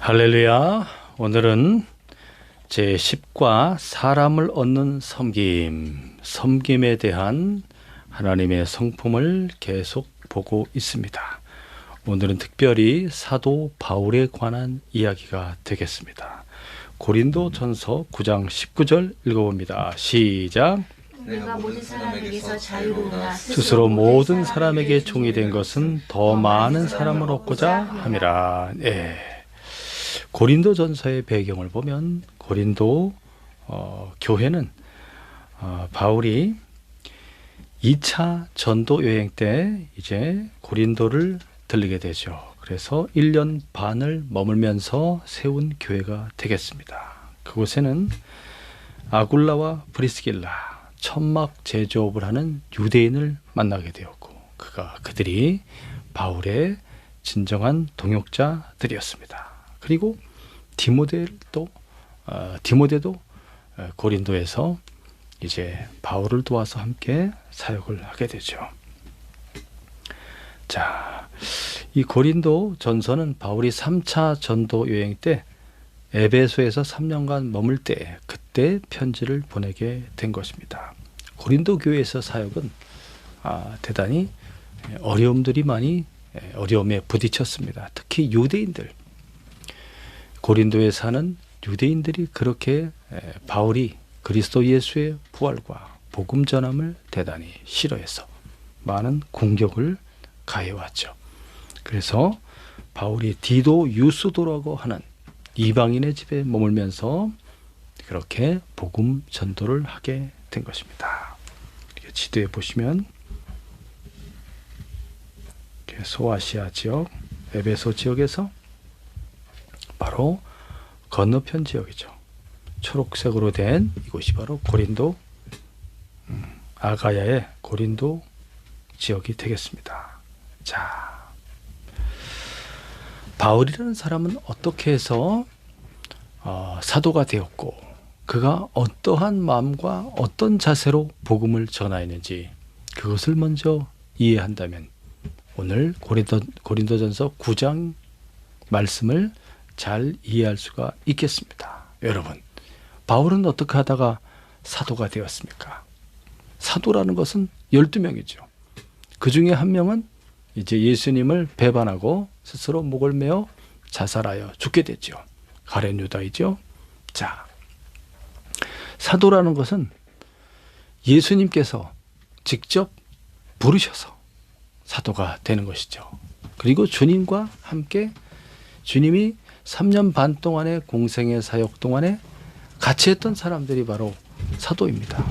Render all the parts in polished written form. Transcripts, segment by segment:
할렐루야. 오늘은 제10과 사람을 얻는 섬김에 대한 하나님의 성품을 계속 보고 있습니다. 오늘은 특별히 사도 바울에 관한 이야기가 되겠습니다. 고린도 전서 9장 19절 읽어봅니다. 시작. 내가 모든 사람에게서 자유로우나 스스로 모든 사람에게 종이 된 것은 더 많은 사람을 얻고자 함이라. 고린도 전서의 배경을 보면 고린도 교회는 바울이 2차 전도 여행 때 이제 고린도를 들리게 되죠. 그래서 1년 반을 머물면서 세운 교회가 되겠습니다. 그곳에는 아굴라와 브리스길라, 천막 제조업을 하는 유대인을 만나게 되었고 그들이 바울의 진정한 동역자들이었습니다. 그리고 디모데도 고린도에서 이제 바울을 도와서 함께 사역을 하게 되죠. 자, 이 고린도 전서는 바울이 3차 전도 여행 때 에베소에서 3년간 머물 때 그때 편지를 보내게 된 것입니다. 고린도 교회에서 사역은 대단히 어려움에 부딪혔습니다. 특히 유대인들, 고린도에 사는 유대인들이 그렇게 바울이 그리스도 예수의 부활과 복음 전함을 대단히 싫어해서 많은 공격을 가해왔죠. 그래서 바울이 디도 유스도라고 하는 이방인의 집에 머물면서 그렇게 복음 전도를 하게 된 것입니다. 지도에 보시면 소아시아 지역, 에베소 지역에서 바로 건너편 지역이죠. 초록색으로 된 이곳이 바로 고린도, 아가야의 고린도 지역이 되겠습니다. 자, 바울이라는 사람은 어떻게 해서 사도가 되었고 그가 어떠한 마음과 어떤 자세로 복음을 전하였는지 그것을 먼저 이해한다면 오늘 고린도전서 9장 말씀을 잘 이해할 수가 있겠습니다. 여러분, 바울은 어떻게 하다가 사도가 되었습니까? 사도라는 것은 12명이죠. 그 중에 한 명은 이제 예수님을 배반하고 스스로 목을 메어 자살하여 죽게 됐죠. 가룟 유다이죠. 자, 사도라는 것은 예수님께서 직접 부르셔서 사도가 되는 것이죠. 그리고 주님과 함께 주님이 3년 반 동안의 공생의 사역 동안에 같이 했던 사람들이 바로 사도입니다.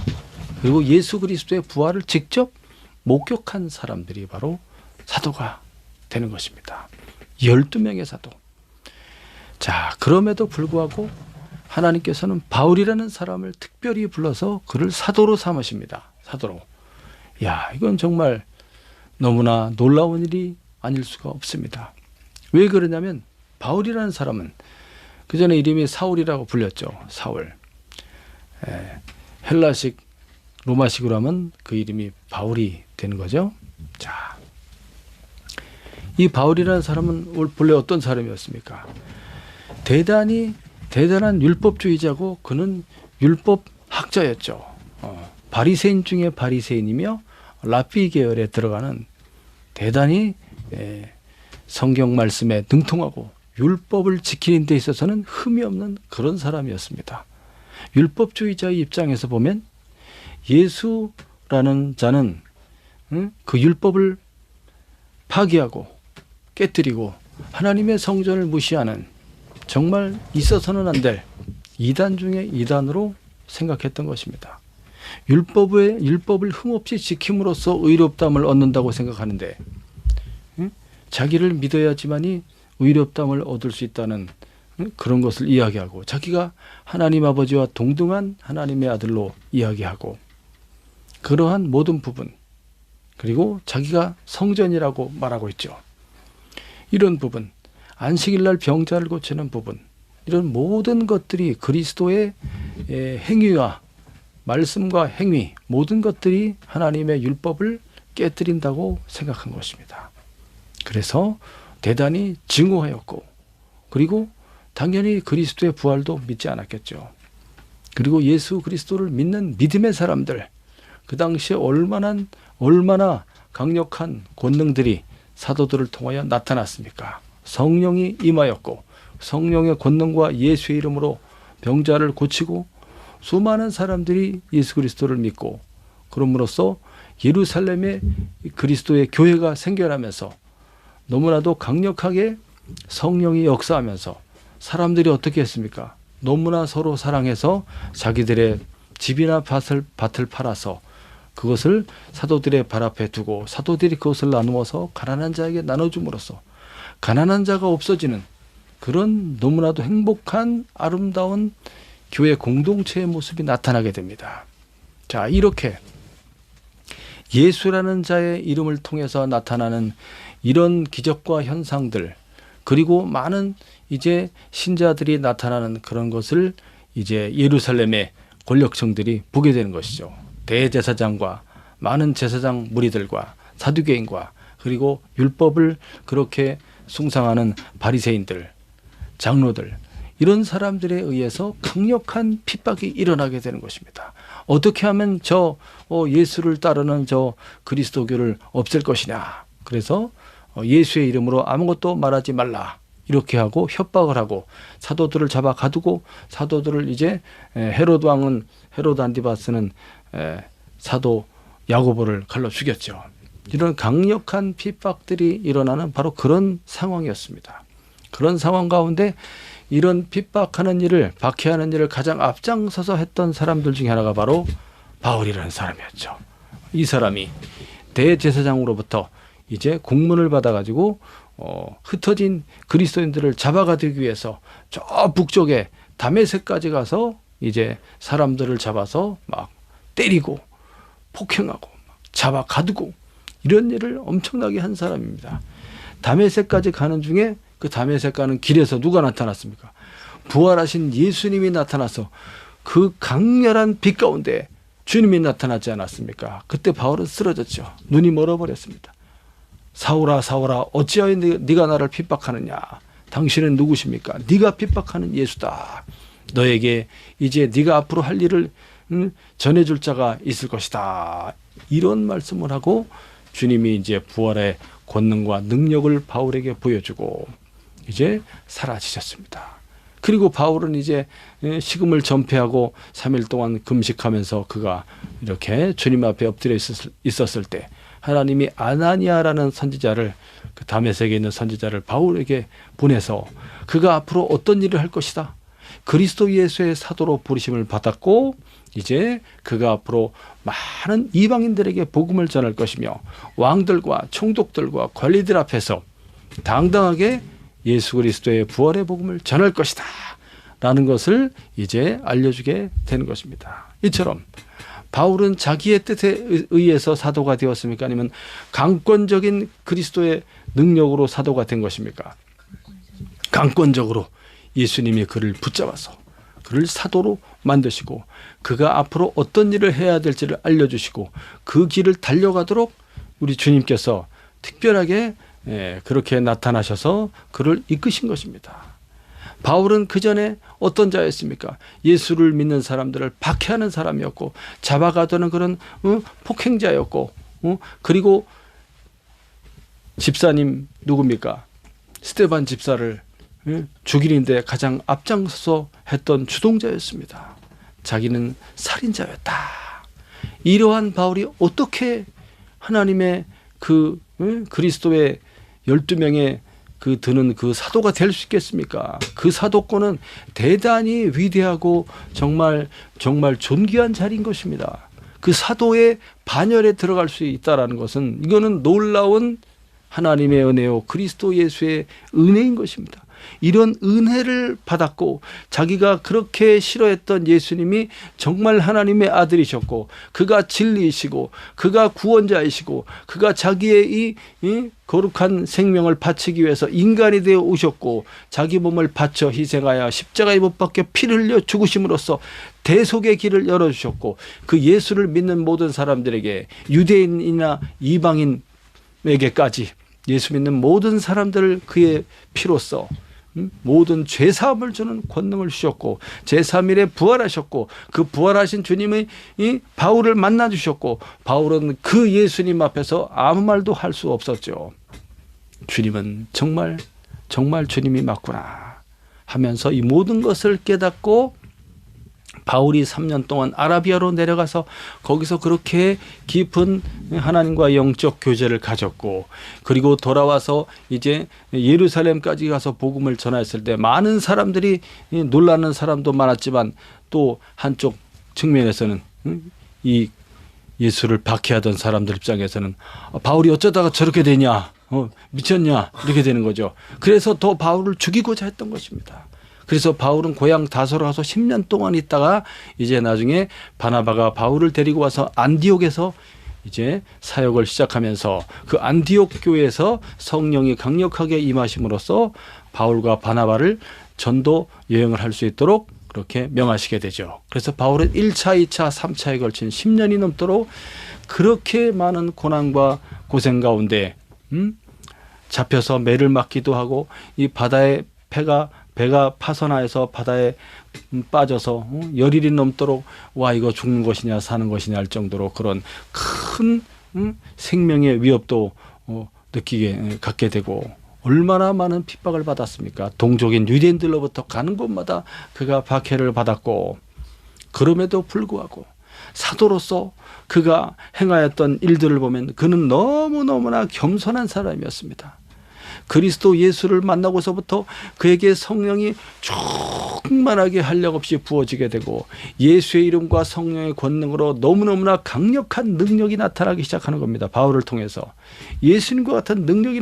그리고 예수 그리스도의 부활을 직접 목격한 사람들이 바로 사도가 되는 것입니다. 12명의 사도. 자, 그럼에도 불구하고 하나님께서는 바울이라는 사람을 특별히 불러서 그를 사도로 삼으십니다. 사도로. 야, 이건 정말 너무나 놀라운 일이 아닐 수가 없습니다. 왜 그러냐면 바울이라는 사람은 그 전에 이름이 사울이라고 불렸죠. 사울. 헬라식, 로마식으로 하면 그 이름이 바울이 되는 거죠. 자, 이 바울이라는 사람은 본래 어떤 사람이었습니까? 대단한 율법주의자고 그는 율법학자였죠. 바리새인 중에 바리새인이며 랍비 계열에 들어가는 대단히 성경 말씀에 능통하고 율법을 지키는 데 있어서는 흠이 없는 그런 사람이었습니다. 율법주의자의 입장에서 보면 예수라는 자는 그 율법을 파기하고 깨뜨리고 하나님의 성전을 무시하는 정말 있어서는 안 될 이단 중에 이단으로 생각했던 것입니다. 율법을 흠없이 지킴으로써 의롭다함을 얻는다고 생각하는데 자기를 믿어야지만이 의롭다함을 얻을 수 있다는 그런 것을 이야기하고 자기가 하나님 아버지와 동등한 하나님의 아들로 이야기하고 그러한 모든 부분, 그리고 자기가 성전이라고 말하고 있죠. 이런 부분, 안식일날 병자를 고치는 부분, 이런 모든 것들이 그리스도의 행위와 말씀과 행위, 모든 것들이 하나님의 율법을 깨뜨린다고 생각한 것입니다. 그래서 대단히 증오하였고, 그리고 당연히 그리스도의 부활도 믿지 않았겠죠. 그리고 예수 그리스도를 믿는 믿음의 사람들, 그 당시에 얼마나 강력한 권능들이 사도들을 통하여 나타났습니까? 성령이 임하였고 성령의 권능과 예수의 이름으로 병자를 고치고 수많은 사람들이 예수 그리스도를 믿고 그럼으로써 예루살렘에 그리스도의 교회가 생겨나면서 너무나도 강력하게 성령이 역사하면서 사람들이 어떻게 했습니까? 너무나 서로 사랑해서 자기들의 집이나 밭을 팔아서 그것을 사도들의 발 앞에 두고 사도들이 그것을 나누어서 가난한 자에게 나눠줌으로써 가난한 자가 없어지는 그런 너무나도 행복한 아름다운 교회 공동체의 모습이 나타나게 됩니다. 자, 이렇게 예수라는 자의 이름을 통해서 나타나는 이런 기적과 현상들, 그리고 많은 이제 신자들이 나타나는 그런 것을 이제 예루살렘의 권력층들이 보게 되는 것이죠. 대제사장과 많은 제사장 무리들과 사두개인과 그리고 율법을 그렇게 숭상하는 바리새인들, 장로들, 이런 사람들에 의해서 강력한 핍박이 일어나게 되는 것입니다. 어떻게 하면 저 예수를 따르는 저 그리스도교를 없앨 것이냐. 그래서 예수의 이름으로 아무것도 말하지 말라. 이렇게 하고 협박을 하고 사도들을 잡아 가두고 사도들을 이제 헤롯 안디바스는 사도 야고보를 칼로 죽였죠. 이런 강력한 핍박들이 일어나는 바로 그런 상황이었습니다. 그런 상황 가운데 이런 핍박하는 일을, 박해하는 일을 가장 앞장서서 했던 사람들 중에 하나가 바로 바울이라는 사람이었죠. 이 사람이 대제사장으로부터 이제 공문을 받아가지고 흩어진 그리스도인들을 잡아가기 위해서 저 북쪽에 다메섹까지 가서 이제 사람들을 잡아서 막 때리고 폭행하고 잡아 가두고 이런 일을 엄청나게 한 사람입니다. 다메섹까지 가는 중에 그 다메섹 가는 길에서 누가 나타났습니까? 부활하신 예수님이 나타나서 그 강렬한 빛 가운데 주님이 나타나지 않았습니까? 그때 바울은 쓰러졌죠. 눈이 멀어버렸습니다. 사울아 사울아 어찌하여 네가 나를 핍박하느냐? 당신은 누구십니까? 네가 핍박하는 예수다. 너에게 이제 네가 앞으로 할 일을 전해줄 자가 있을 것이다. 이런 말씀을 하고 주님이 이제 부활의 권능과 능력을 바울에게 보여주고 이제 사라지셨습니다. 그리고 바울은 이제 식음을 전폐하고 3일 동안 금식하면서 그가 이렇게 주님 앞에 엎드려 있었을 때 하나님이 아나니아라는 선지자를, 그 다메섹에 있는 선지자를 바울에게 보내서 그가 앞으로 어떤 일을 할 것이다. 그리스도 예수의 사도로 부르심을 받았고 이제 그가 앞으로 많은 이방인들에게 복음을 전할 것이며 왕들과 총독들과 관리들 앞에서 당당하게 예수 그리스도의 부활의 복음을 전할 것이다 라는 것을 이제 알려주게 되는 것입니다. 이처럼 바울은 자기의 뜻에 의해서 사도가 되었습니까? 아니면 강권적인 그리스도의 능력으로 사도가 된 것입니까? 강권적으로 예수님이 그를 붙잡아서 그를 사도로 만드시고 그가 앞으로 어떤 일을 해야 될지를 알려주시고 그 길을 달려가도록 우리 주님께서 특별하게 그렇게 나타나셔서 그를 이끄신 것입니다. 바울은 그 전에 어떤 자였습니까? 예수를 믿는 사람들을 박해하는 사람이었고 잡아가두는 그런 폭행자였고 그리고 집사님 누굽니까? 스데반 집사를 죽이는데 가장 앞장서서 했던 주동자였습니다. 자기는 살인자였다. 이러한 바울이 어떻게 하나님의 그 그리스도의 12명의 그 드는 그 사도가 될 수 있겠습니까? 그 사도권은 대단히 위대하고 정말 존귀한 자리인 것입니다. 그 사도의 반열에 들어갈 수 있다라는 것은 이거는 놀라운 하나님의 은혜요 그리스도 예수의 은혜인 것입니다. 이런 은혜를 받았고 자기가 그렇게 싫어했던 예수님이 정말 하나님의 아들이셨고 그가 진리이시고 그가 구원자이시고 그가 자기의 이 거룩한 생명을 바치기 위해서 인간이 되어 오셨고 자기 몸을 바쳐 희생하여 십자가에 못 박혀 피를 흘려 죽으심으로써 대속의 길을 열어주셨고 그 예수를 믿는 모든 사람들에게 유대인이나 이방인에게까지 예수 믿는 모든 사람들을 그의 피로써 모든 죄사함을 주는 권능을 주셨고 제3일에 부활하셨고 그 부활하신 주님의 이 바울을 만나 주셨고 바울은 그 예수님 앞에서 아무 말도 할 수 없었죠. 주님은 정말 주님이 맞구나 하면서 이 모든 것을 깨닫고 바울이 3년 동안 아라비아로 내려가서 거기서 그렇게 깊은 하나님과 영적 교제를 가졌고 그리고 돌아와서 이제 예루살렘까지 가서 복음을 전했을 때 많은 사람들이 놀라는 사람도 많았지만 또 한쪽 측면에서는 이 예수를 박해하던 사람들 입장에서는 바울이 어쩌다가 저렇게 되냐 미쳤냐 이렇게 되는 거죠. 그래서 더 바울을 죽이고자 했던 것입니다. 그래서 바울은 고향 다소로 가서 10년 동안 있다가 이제 나중에 바나바가 바울을 데리고 와서 안디옥에서 이제 사역을 시작하면서 그 안디옥 교회에서 성령이 강력하게 임하심으로써 바울과 바나바를 전도 여행을 할 수 있도록 그렇게 명하시게 되죠. 그래서 바울은 1차, 2차, 3차에 걸친 10년이 넘도록 그렇게 많은 고난과 고생 가운데 잡혀서 매를 맞기도 하고 이 바다에 배가 파선하여서 바다에 빠져서 열일이 넘도록 와 이거 죽는 것이냐 사는 것이냐 할 정도로 그런 큰 생명의 위협도 갖게 되고 얼마나 많은 핍박을 받았습니까? 동족인 유대인들로부터 가는 곳마다 그가 박해를 받았고 그럼에도 불구하고 사도로서 그가 행하였던 일들을 보면 그는 너무너무나 겸손한 사람이었습니다. 그리스도 예수를 만나고서부터 그에게 성령이 충만하게 한량없이 부어지게 되고 예수의 이름과 성령의 권능으로 너무너무나 강력한 능력이 나타나기 시작하는 겁니다. 바울을 통해서 예수님과 같은 능력이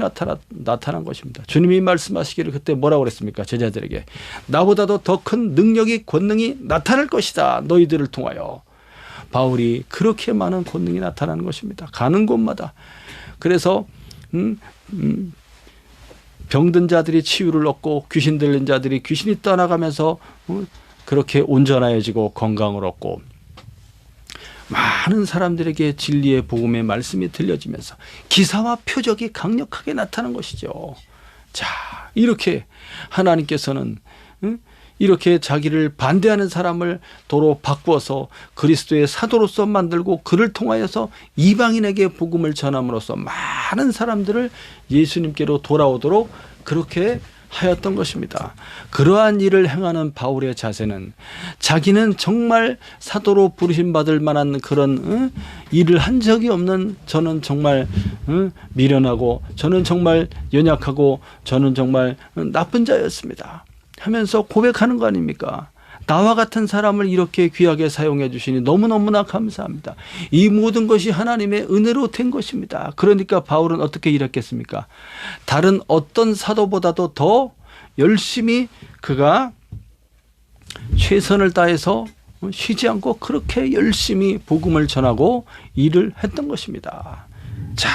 나타난 것입니다. 주님이 말씀하시기를 그때 뭐라고 그랬습니까? 제자들에게 나보다도 더 큰 능력이 권능이 나타날 것이다. 너희들을 통하여. 바울이 그렇게 많은 권능이 나타나는 것입니다. 가는 곳마다. 그래서 병든 자들이 치유를 얻고 귀신 들린 자들이 귀신이 떠나가면서 그렇게 온전하여지고 건강을 얻고 많은 사람들에게 진리의 복음의 말씀이 들려지면서 기사와 표적이 강력하게 나타난 것이죠. 자, 이렇게 하나님께서는 이렇게 자기를 반대하는 사람을 도로 바꾸어서 그리스도의 사도로서 만들고 그를 통하여서 이방인에게 복음을 전함으로써 많은 사람들을 예수님께로 돌아오도록 그렇게 하였던 것입니다. 그러한 일을 행하는 바울의 자세는 자기는 정말 사도로 부르심받을 만한 그런 일을 한 적이 없는 저는 정말 미련하고 저는 정말 연약하고 저는 정말 나쁜 자였습니다 하면서 고백하는 거 아닙니까? 나와 같은 사람을 이렇게 귀하게 사용해 주시니 너무너무나 감사합니다. 이 모든 것이 하나님의 은혜로 된 것입니다. 그러니까 바울은 어떻게 일했겠습니까? 다른 어떤 사도보다도 더 열심히 그가 최선을 다해서 쉬지 않고 그렇게 열심히 복음을 전하고 일을 했던 것입니다. 자,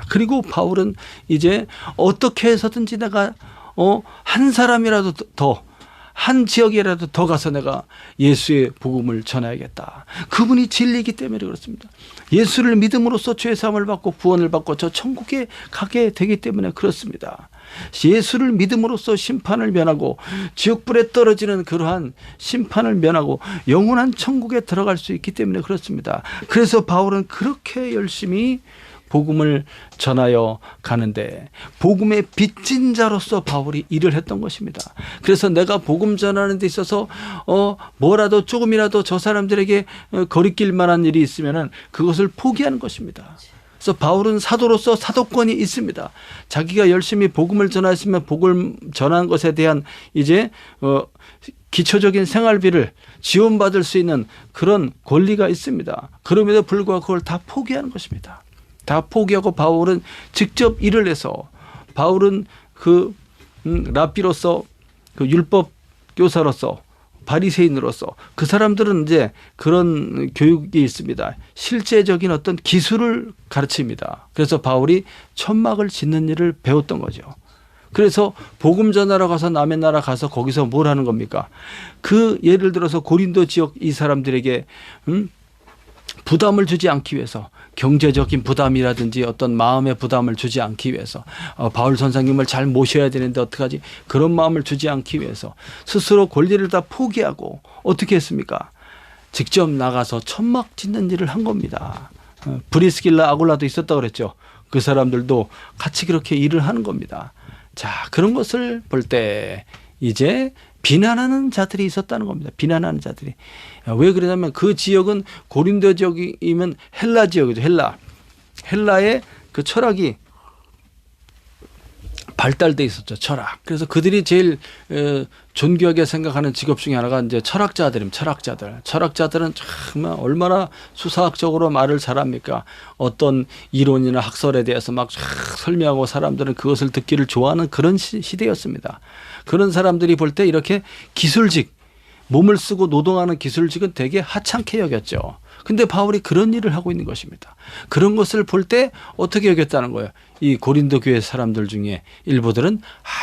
그리고 바울은 이제 어떻게 해서든지 내가 한 사람이라도 더 한 지역이라도 더 가서 내가 예수의 복음을 전해야겠다. 그분이 진리이기 때문에 그렇습니다. 예수를 믿음으로써 죄사함을 받고 구원을 받고 저 천국에 가게 되기 때문에 그렇습니다. 예수를 믿음으로써 심판을 면하고 지옥불에 떨어지는 그러한 심판을 면하고 영원한 천국에 들어갈 수 있기 때문에 그렇습니다. 그래서 바울은 그렇게 열심히 복음을 전하여 가는데 복음의 빚진 자로서 바울이 일을 했던 것입니다. 그래서 내가 복음 전하는 데 있어서 뭐라도 조금이라도 저 사람들에게 거리낄 만한 일이 있으면은 그것을 포기하는 것입니다. 그래서 바울은 사도로서 사도권이 있습니다. 자기가 열심히 복음을 전하였으면 복음을 전한 것에 대한 이제 기초적인 생활비를 지원받을 수 있는 그런 권리가 있습니다. 그럼에도 불구하고 그걸 다 포기하는 것입니다. 다 포기하고 바울은 직접 일을 해서 바울은 그 랍비로서 그 율법 교사로서 바리새인으로서 그 사람들은 이제 그런 교육이 있습니다. 실제적인 어떤 기술을 가르칩니다. 그래서 바울이 천막을 짓는 일을 배웠던 거죠. 그래서 복음 전하러 가서 남의 나라 가서 거기서 뭘 하는 겁니까? 그 예를 들어서 고린도 지역 이 사람들에게 부담을 주지 않기 위해서, 경제적인 부담이라든지 어떤 마음의 부담을 주지 않기 위해서, 바울 선생님을 잘 모셔야 되는데 어떡하지, 그런 마음을 주지 않기 위해서 스스로 권리를 다 포기하고 어떻게 했습니까? 직접 나가서 천막 짓는 일을 한 겁니다. 브리스길라 아굴라도 있었다고 그랬죠. 그 사람들도 같이 그렇게 일을 하는 겁니다. 자, 그런 것을 볼 때 이제 비난하는 자들이 있었다는 겁니다. 비난하는 자들이. 왜 그러냐면 그 지역은 고린도 지역이면 헬라 지역이죠. 헬라의 그 철학이 발달돼 있었죠. 철학. 그래서 그들이 제일 존귀하게 생각하는 직업 중에 하나가 이제 철학자들입니다. 철학자들은 정말 얼마나 수사학적으로 말을 잘합니까? 어떤 이론이나 학설에 대해서 막 설명하고 사람들은 그것을 듣기를 좋아하는 그런 시대였습니다. 그런 사람들이 볼 때 이렇게 기술직, 몸을 쓰고 노동하는 기술직은 되게 하찮게 여겼죠. 근데 바울이 그런 일을 하고 있는 것입니다. 그런 것을 볼 때 어떻게 여겼다는 거예요? 이 고린도 교회 사람들 중에 일부들은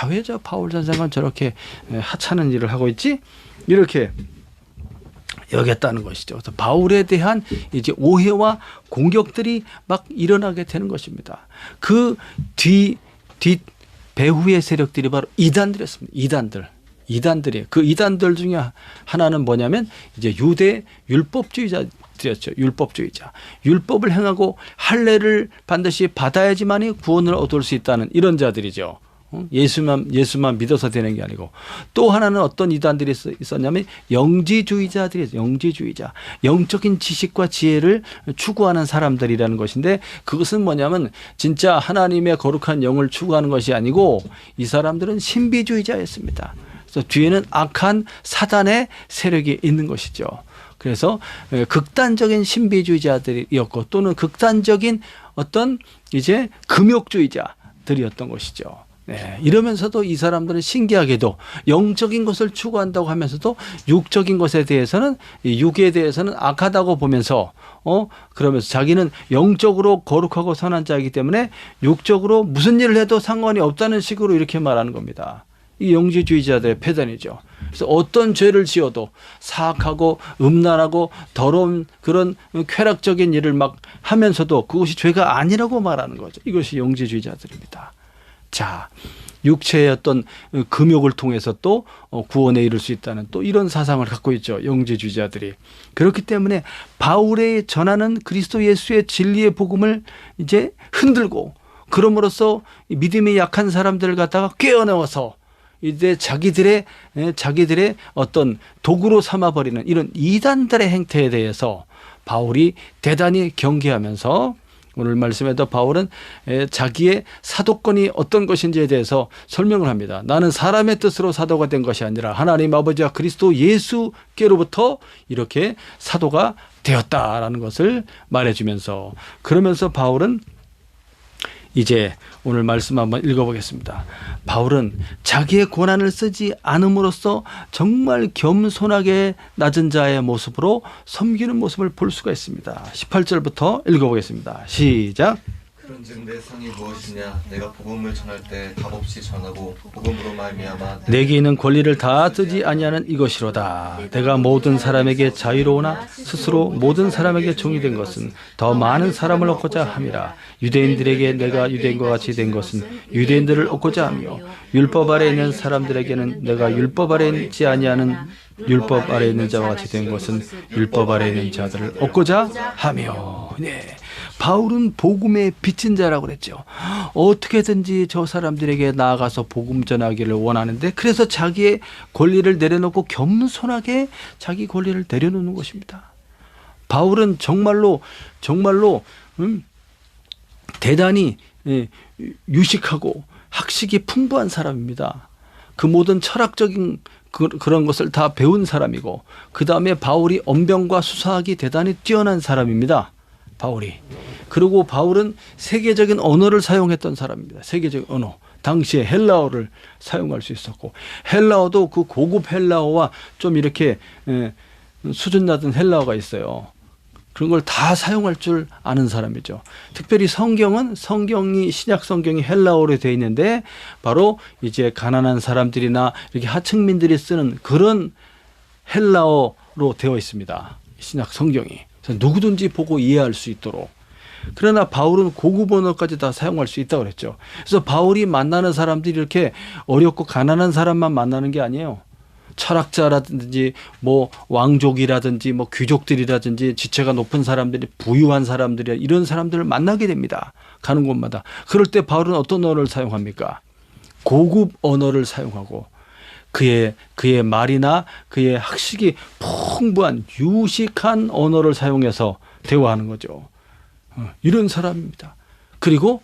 왜 저 바울 선생은 저렇게 하찮은 일을 하고 있지? 이렇게 여겼다는 것이죠. 그래서 바울에 대한 이제 오해와 공격들이 막 일어나게 되는 것입니다. 그 뒤 배후의 세력들이 바로 이단들이었습니다. 이단들이에요. 그 이단들 중에 하나는 뭐냐면 이제 유대 율법주의자들이었죠. 율법을 행하고 할례를 반드시 받아야지만이 구원을 얻을 수 있다는 이런 자들이죠. 예수만 믿어서 되는 게 아니고, 또 하나는 어떤 이단들이 있었냐면 영지주의자들이죠. 영지주의자. 영적인 지식과 지혜를 추구하는 사람들이라는 것인데, 그것은 뭐냐면 진짜 하나님의 거룩한 영을 추구하는 것이 아니고 이 사람들은 신비주의자였습니다. 그래서 뒤에는 악한 사단의 세력이 있는 것이죠. 그래서 극단적인 신비주의자들이었고, 또는 극단적인 어떤 이제 금욕주의자들이었던 것이죠. 네, 이러면서도 이 사람들은 신기하게도 영적인 것을 추구한다고 하면서도 육적인 것에 대해서는, 육에 대해서는 악하다고 보면서 그러면서 자기는 영적으로 거룩하고 선한 자이기 때문에 육적으로 무슨 일을 해도 상관이 없다는 식으로 이렇게 말하는 겁니다. 이 영지주의자들의 패단이죠. 그래서 어떤 죄를 지어도 사악하고 음란하고 더러운 그런 쾌락적인 일을 막 하면서도 그것이 죄가 아니라고 말하는 거죠. 이것이 영지주의자들입니다. 자, 육체의 어떤 금욕을 통해서 또 구원에 이를 수 있다는 또 이런 사상을 갖고 있죠. 영지주의자들이. 그렇기 때문에 바울의 전하는 그리스도 예수의 진리의 복음을 이제 흔들고, 그럼으로써 믿음이 약한 사람들을 갖다가 꿰어내어서 이제 자기들의 어떤 도구로 삼아버리는 이런 이단들의 행태에 대해서 바울이 대단히 경계하면서, 오늘 말씀에도 바울은 자기의 사도권이 어떤 것인지에 대해서 설명을 합니다. 나는 사람의 뜻으로 사도가 된 것이 아니라 하나님 아버지와 그리스도 예수께로부터 이렇게 사도가 되었다라는 것을 말해주면서, 그러면서 바울은 이제 오늘 말씀 한번 읽어보겠습니다. 바울은 자기의 고난을 쓰지 않음으로써 정말 겸손하게 낮은 자의 모습으로 섬기는 모습을 볼 수가 있습니다. 18절부터 읽어보겠습니다. 시작. 그런즉 내 상이 무엇이냐? 내가 복음을 전할 때 답없이 전하고 복음으로 말미암아 내게 있는 권리를 다 쓰지 아니하는 이것이로다. 내가 모든 사람에게 자유로우나 스스로 모든 사람에게 종이 된 것은 더 많은 사람을 얻고자 함이라. 유대인들에게 내가 유대인과 같이 된 것은 유대인들을 얻고자 하며, 율법 아래 있는 사람들에게는 내가 율법 아래 있지 아니하는 율법 아래 있는 자와 같이 된 것은 율법 아래 있는 자들을 얻고자 하며. 네. 바울은 복음의 빚진 자라고 그랬죠. 어떻게든지 저 사람들에게 나아가서 복음 전하기를 원하는데, 그래서 자기의 권리를 내려놓고 겸손하게 자기 권리를 내려놓는 것입니다. 바울은 정말로 대단히 유식하고 학식이 풍부한 사람입니다. 그 모든 철학적인 그런 것을 다 배운 사람이고, 그 다음에 바울이 언변과 수사학이 대단히 뛰어난 사람입니다. 바울이. 그리고 바울은 세계적인 언어를 사용했던 사람입니다. 세계적인 언어. 당시에 헬라어를 사용할 수 있었고, 헬라어도 그 고급 헬라어와 좀 이렇게 수준 낮은 헬라어가 있어요. 그런 걸 다 사용할 줄 아는 사람이죠. 특별히 성경이 신약 성경이 헬라어로 되어 있는데, 바로 이제 가난한 사람들이나 이렇게 하층민들이 쓰는 그런 헬라어로 되어 있습니다. 신약 성경이. 그래서 누구든지 보고 이해할 수 있도록. 그러나 바울은 고급 언어까지 다 사용할 수 있다고 그랬죠. 그래서 바울이 만나는 사람들이 이렇게 어렵고 가난한 사람만 만나는 게 아니에요. 철학자라든지 뭐 왕족이라든지 뭐 귀족들이라든지 지체가 높은 사람들이, 부유한 사람들이, 이런 사람들을 만나게 됩니다. 가는 곳마다. 그럴 때 바울은 어떤 언어를 사용합니까? 고급 언어를 사용하고 그의 말이나 그의 학식이 풍부한 유식한 언어를 사용해서 대화하는 거죠. 이런 사람입니다. 그리고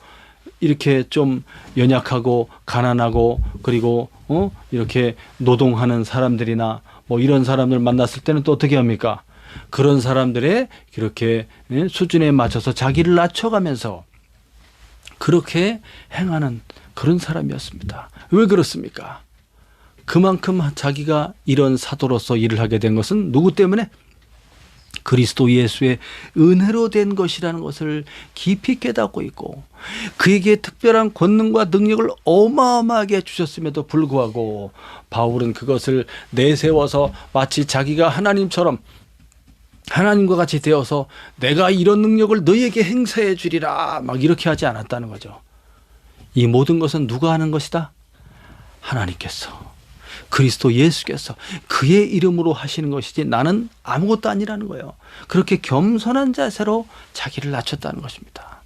이렇게 좀 연약하고 가난하고 그리고 이렇게 노동하는 사람들이나 뭐 이런 사람들 만났을 때는 또 어떻게 합니까? 그런 사람들의 이렇게 수준에 맞춰서 자기를 낮춰가면서 그렇게 행하는 그런 사람이었습니다. 왜 그렇습니까? 그만큼 자기가 이런 사도로서 일을 하게 된 것은 누구 때문에? 그리스도 예수의 은혜로 된 것이라는 것을 깊이 깨닫고 있고 그에게 특별한 권능과 능력을 어마어마하게 주셨음에도 불구하고 바울은 그것을 내세워서 마치 자기가 하나님처럼 하나님과 같이 되어서 내가 이런 능력을 너희에게 행사해 주리라 막 이렇게 하지 않았다는 거죠. 이 모든 것은 누가 하는 것이다? 하나님께서, 그리스도 예수께서 그의 이름으로 하시는 것이지 나는 아무것도 아니라는 거예요. 그렇게 겸손한 자세로 자기를 낮췄다는 것입니다.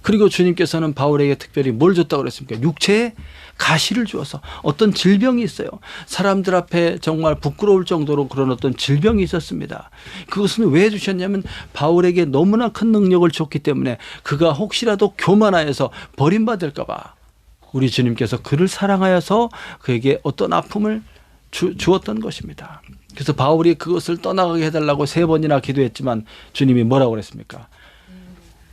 그리고 주님께서는 바울에게 특별히 뭘 줬다고 그랬습니까? 육체에 가시를 주어서. 어떤 질병이 있어요. 사람들 앞에 정말 부끄러울 정도로 그런 어떤 질병이 있었습니다. 그것은 왜 주셨냐면 바울에게 너무나 큰 능력을 줬기 때문에 그가 혹시라도 교만하여서 버림받을까 봐 우리 주님께서 그를 사랑하여서 그에게 어떤 아픔을 주었던 것입니다. 그래서 바울이 그것을 떠나가게 해달라고 3번이나 기도했지만 주님이 뭐라고 그랬습니까?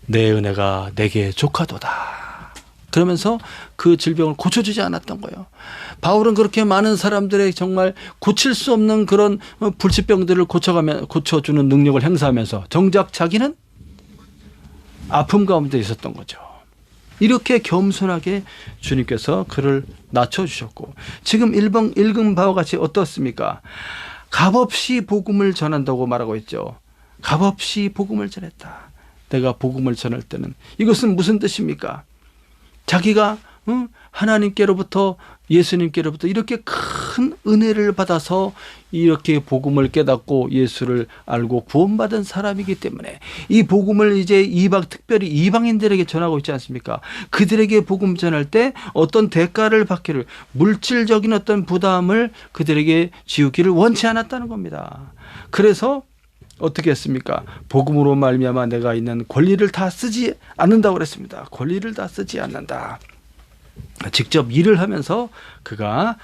내 은혜가 내게 족하도다. 그러면서 그 질병을 고쳐주지 않았던 거예요. 바울은 그렇게 많은 사람들의 정말 고칠 수 없는 그런 불치병들을 고쳐주는 능력을 행사하면서 정작 자기는 아픔 가운데 있었던 거죠. 이렇게 겸손하게 주님께서 그를 낮춰주셨고 지금 읽은 바와 같이 어떻습니까? 값없이 복음을 전한다고 말하고 있죠. 값없이 복음을 전했다. 내가 복음을 전할 때는 이것은 무슨 뜻입니까? 자기가 하나님께로부터 예수님께로부터 이렇게 큰 은혜를 받아서 이렇게 복음을 깨닫고 예수를 알고 구원받은 사람이기 때문에 이 복음을 이제 특별히 이방인들에게 전하고 있지 않습니까? 그들에게 복음 전할 때 어떤 대가를 받기를, 물질적인 어떤 부담을 그들에게 지우기를 원치 않았다는 겁니다. 그래서 어떻게 했습니까? 복음으로 말미암아 내가 있는 권리를 다 쓰지 않는다고 그랬습니다. 권리를 다 쓰지 않는다. 직접 일을 하면서 그가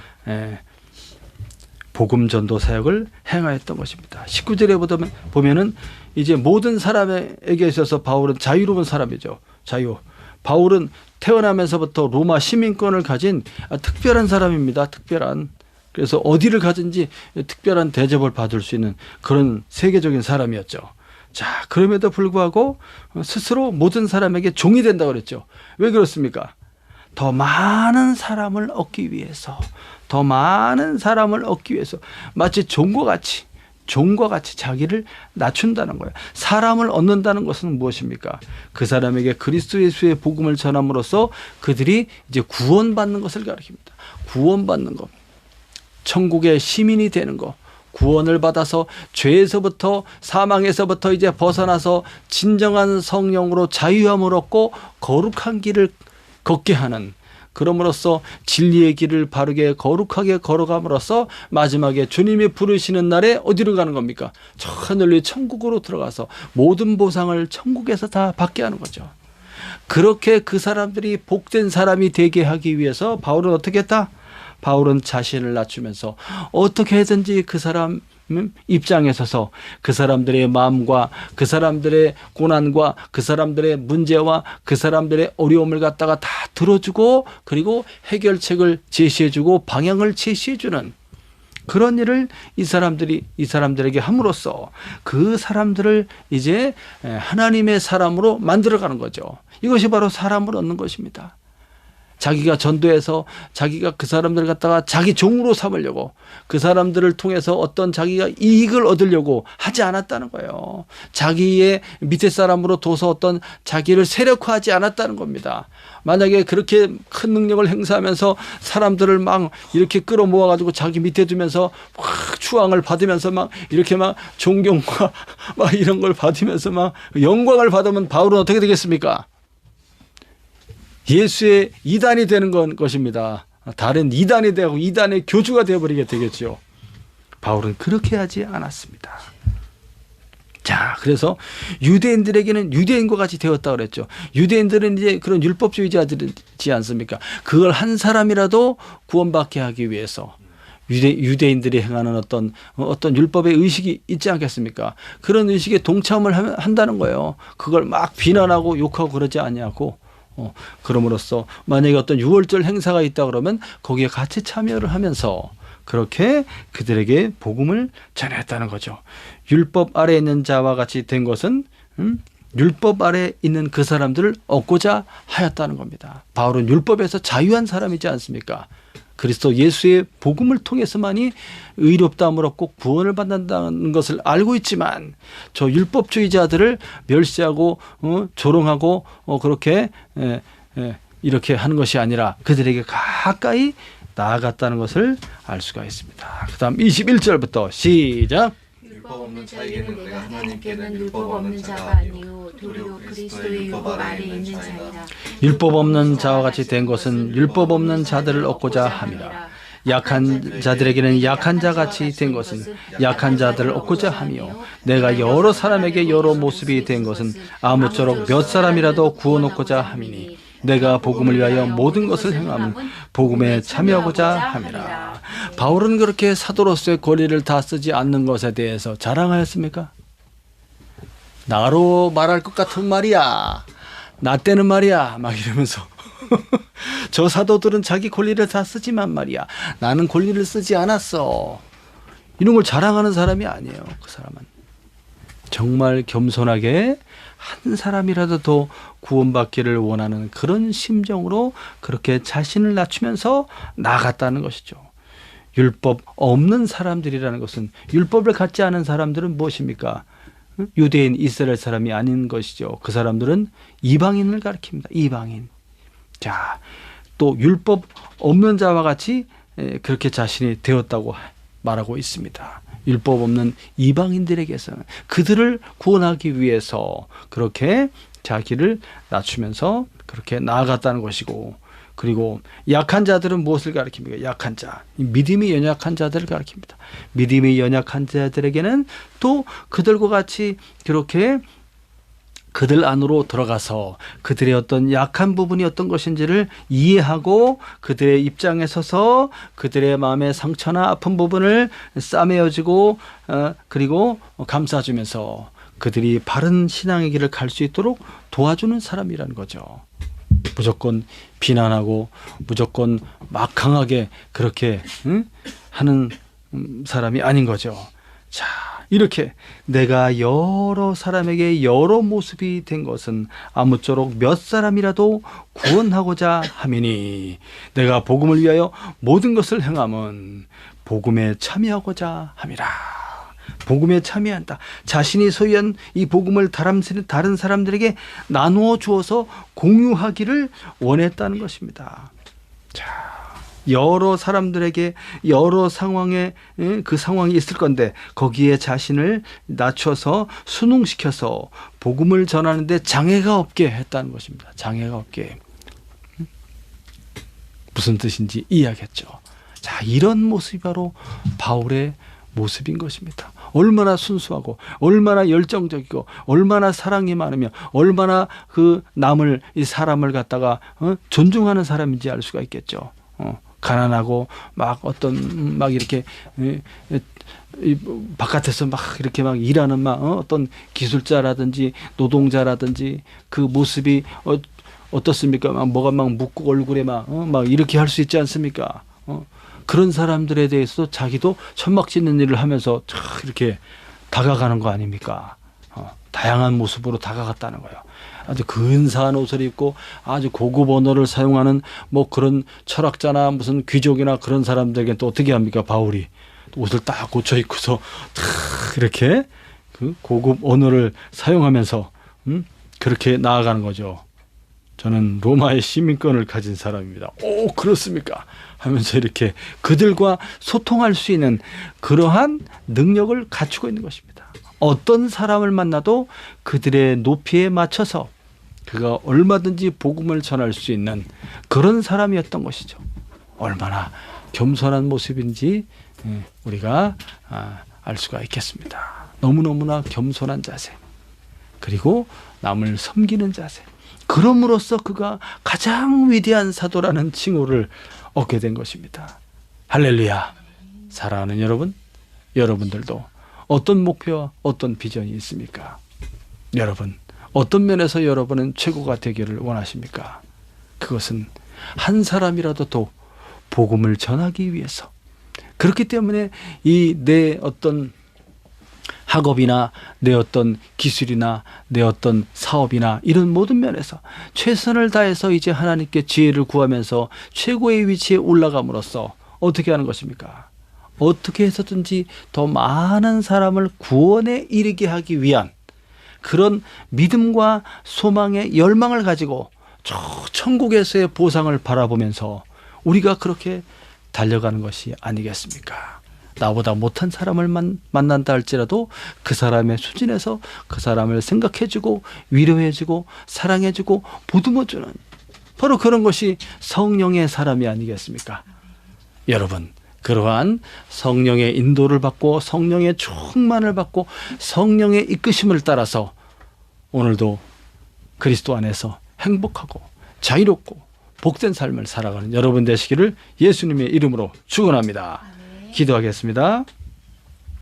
복음 전도 사역을 행하였던 것입니다. 19절에 보면은 이제 모든 사람에게 있어서 바울은 자유로운 사람이죠. 자유. 바울은 태어나면서부터 로마 시민권을 가진 특별한 사람입니다. 특별한. 그래서 어디를 가든지 특별한 대접을 받을 수 있는 그런 세계적인 사람이었죠. 자, 그럼에도 불구하고 스스로 모든 사람에게 종이 된다고 그랬죠. 왜 그렇습니까? 더 많은 사람을 얻기 위해서, 마치 종과 같이 자기를 낮춘다는 거예요. 사람을 얻는다는 것은 무엇입니까? 그 사람에게 그리스도 예수의 복음을 전함으로써 그들이 이제 구원받는 것을 가리킵니다. 구원받는 것. 천국의 시민이 되는 것, 구원을 받아서 죄에서부터 사망에서부터 이제 벗어나서 진정한 성령으로 자유함을 얻고 거룩한 길을 걷게 하는, 그럼으로써 진리의 길을 바르게 거룩하게 걸어감으로써 마지막에 주님이 부르시는 날에 어디로 가는 겁니까? 저 하늘의 천국으로 들어가서 모든 보상을 천국에서 다 받게 하는 거죠. 그렇게 그 사람들이 복된 사람이 되게 하기 위해서 바울은 어떻게 했다? 바울은 자신을 낮추면서 어떻게 해든지 그 사람 입장에 서서 그 사람들의 마음과 그 사람들의 고난과 그 사람들의 문제와 그 사람들의 어려움을 갖다가 다 들어주고 그리고 해결책을 제시해주고 방향을 제시해주는 그런 일을 이 사람들에게 함으로써 그 사람들을 이제 하나님의 사람으로 만들어가는 거죠. 이것이 바로 사람을 얻는 것입니다. 자기가 전도해서 자기가 그 사람들을 갖다가 자기 종으로 삼으려고 그 사람들을 통해서 어떤 자기가 이익을 얻으려고 하지 않았다는 거예요. 자기의 밑에 사람으로 둬서 어떤 자기를 세력화하지 않았다는 겁니다. 만약에 그렇게 큰 능력을 행사하면서 사람들을 막 이렇게 끌어모아 가지고 자기 밑에 두면서 막 추앙을 받으면서 막 이렇게 막 존경과 막 이런 걸 받으면서 막 영광을 받으면 바울은 어떻게 되겠습니까? 예수의 이단이 되는 것입니다. 다른 이단이 되고 이단의 교주가 되어버리게 되겠죠. 바울은 그렇게 하지 않았습니다. 자, 그래서 유대인들에게는 유대인과 같이 되었다 그랬죠. 유대인들은 이제 그런 율법주의자들이지 않습니까? 그걸 한 사람이라도 구원받게 하기 위해서 유대인들이 행하는 어떤 율법의 의식이 있지 않겠습니까? 그런 의식에 동참을 한다는 거예요. 그걸 막 비난하고 욕하고 그러지 않냐고. 그럼으로써 만약에 어떤 유월절 행사가 있다 그러면 거기에 같이 참여를 하면서 그렇게 그들에게 복음을 전했다는 거죠. 율법 아래에 있는 자와 같이 된 것은 율법 아래에 있는 그 사람들을 얻고자 하였다는 겁니다. 바울은 율법에서 자유한 사람이지 않습니까? 그리스도 예수의 복음을 통해서만이 의롭다함을 얻고 구원을 받는다는 것을 알고 있지만 저 율법주의자들을 멸시하고 조롱하고 그렇게 이렇게 하는 것이 아니라 그들에게 가까이 나아갔다는 것을 알 수가 있습니다. 그 다음 21절부터 시작. 율법 없는 자에게는 내가 하나님께는 율법 없는 자가 아니요 도리어 그리스도의 율법 아래에 있는 자이라. 율법 없는 자와 같이 된 것은 율법 없는 자들을 얻고자 함이라. 약한 자들에게는 약한 자같이 된 것은 약한 자들을 얻고자 하며 내가 여러 사람에게 여러 모습이 된 것은 아무쪼록 몇 사람이라도 구원 얻고자 함이니 내가 복음을 위하여 모든 것을 행함은 복음에 참여하고자 함이라. 바울은 그렇게 사도로서의 권리를 다 쓰지 않는 것에 대해서 자랑하였습니까? 나로 말할 것 같은 말이야. 나 때는 말이야. 막 이러면서 저 사도들은 자기 권리를 다 쓰지만 말이야. 나는 권리를 쓰지 않았어. 이런 걸 자랑하는 사람이 아니에요. 그 사람은 정말 겸손하게 한 사람이라도 더 구원받기를 원하는 그런 심정으로 그렇게 자신을 낮추면서 나아갔다는 것이죠. 율법 없는 사람들이라는 것은 율법을 갖지 않은 사람들은 무엇입니까? 유대인 이스라엘 사람이 아닌 것이죠. 그 사람들은 이방인을 가리킵니다. 이방인. 자, 또 율법 없는 자와 같이 그렇게 자신이 되었다고 말하고 있습니다. 율법 없는 이방인들에게서는 그들을 구원하기 위해서 그렇게 자기를 낮추면서 그렇게 나아갔다는 것이고, 그리고 약한 자들은 무엇을 가리킵니까? 약한 자, 믿음이 연약한 자들을 가리킵니다. 믿음이 연약한 자들에게는 또 그들과 같이 그렇게 그들 안으로 들어가서 그들의 어떤 약한 부분이 어떤 것인지를 이해하고 그들의 입장에 서서 그들의 마음의 상처나 아픈 부분을 싸매어주고 그리고 감싸주면서 그들이 바른 신앙의 길을 갈 수 있도록 도와주는 사람이라는 거죠. 무조건 비난하고 무조건 막 강하게 그렇게 하는 사람이 아닌 거죠. 자, 이렇게 내가 여러 사람에게 여러 모습이 된 것은 아무쪼록 몇 사람이라도 구원하고자 함이니 내가 복음을 위하여 모든 것을 행함은 복음에 참여하고자 함이라. 복음에 참여한다. 자신이 소유한 이 복음을 다른 사람들에게 나누어 주어서 공유하기를 원했다는 것입니다. 자, 여러 사람들에게 여러 상황에 그 상황이 있을 건데 거기에 자신을 낮춰서 순응시켜서 복음을 전하는데 장애가 없게 했다는 것입니다. 장애가 없게. 무슨 뜻인지 이해하겠죠. 자, 이런 모습이 바로 바울의 모습인 것입니다. 얼마나 순수하고 얼마나 열정적이고 얼마나 사랑이 많으며 얼마나 그 남을 이 사람을 갖다가 존중하는 사람인지 알 수가 있겠죠. 가난하고 막 어떤 막 이렇게 바깥에서 막 이렇게 막 일하는 막 어떤 기술자라든지 노동자라든지 그 모습이 어떻습니까? 막 뭐가 막 묻고 얼굴에 막 이렇게 할 수 있지 않습니까? 그런 사람들에 대해서도 자기도 천막 짓는 일을 하면서 이렇게 다가가는 거 아닙니까? 다양한 모습으로 다가갔다는 거예요. 아주 근사한 옷을 입고 아주 고급 언어를 사용하는 뭐 그런 철학자나 무슨 귀족이나 그런 사람들에게 또 어떻게 합니까? 바울이 옷을 딱 고쳐 입고서 탁 이렇게 그 고급 언어를 사용하면서 그렇게 나아가는 거죠. 저는 로마의 시민권을 가진 사람입니다. 오, 그렇습니까? 하면서 이렇게 그들과 소통할 수 있는 그러한 능력을 갖추고 있는 것입니다. 어떤 사람을 만나도 그들의 높이에 맞춰서 그가 얼마든지 복음을 전할 수 있는 그런 사람이었던 것이죠. 얼마나 겸손한 모습인지 우리가 알 수가 있겠습니다. 너무너무나 겸손한 자세, 그리고 남을 섬기는 자세, 그럼으로써 그가 가장 위대한 사도라는 칭호를 얻게 된 것입니다. 할렐루야. 사랑하는 여러분, 여러분들도 어떤 목표와 어떤 비전이 있습니까? 여러분, 어떤 면에서 여러분은 최고가 되기를 원하십니까? 그것은 한 사람이라도 더 복음을 전하기 위해서. 그렇기 때문에 이 내 어떤 학업이나 내 어떤 기술이나 내 어떤 사업이나 이런 모든 면에서 최선을 다해서 이제 하나님께 지혜를 구하면서 최고의 위치에 올라감으로써 어떻게 하는 것입니까? 어떻게 해서든지 더 많은 사람을 구원에 이르게 하기 위한 그런 믿음과 소망의 열망을 가지고 저 천국에서의 보상을 바라보면서 우리가 그렇게 달려가는 것이 아니겠습니까? 나보다 못한 사람을 만난다 할지라도 그 사람의 수준에서 그 사람을 생각해주고 위로해주고 사랑해주고 보듬어주는 바로 그런 것이 성령의 사람이 아니겠습니까? 여러분, 그러한 성령의 인도를 받고 성령의 충만을 받고 성령의 이끄심을 따라서 오늘도 그리스도 안에서 행복하고 자유롭고 복된 삶을 살아가는 여러분 되시기를 예수님의 이름으로 축원합니다. 기도하겠습니다.